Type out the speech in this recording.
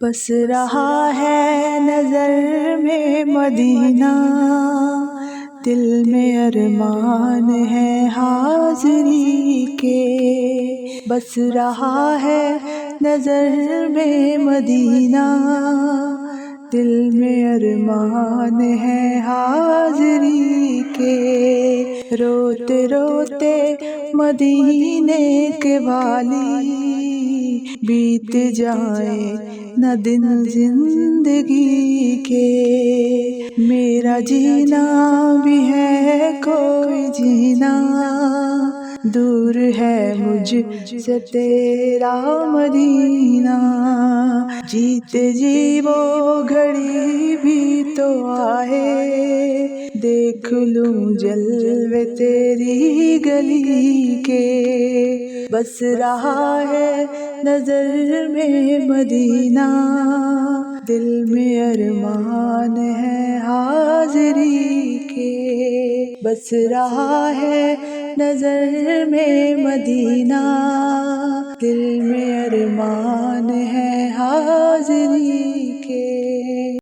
بس رہا ہے نظر میں مدینہ، دل میں ارمان ہے حاضری کے۔ بس رہا ہے نظر میں مدینہ، دل میں ارمان ہے حاضری کے۔ روتے روتے مدینے کے والی، بیت جائے نہ دن زندگی کے۔ میرا جینا بھی ہے کوئی جینا، دور ہے مجھ سے تیرا مدینہ۔ جیتے جی وہ گھڑی بھی تو آئے، دیکھ لوں جلوے تیری گلی کے۔ بس رہا ہے نظر میں مدینہ، دل میں ارمان ہے حاضری کے۔ بس رہا ہے نظر میں مدینہ، دل میں ارمان ہے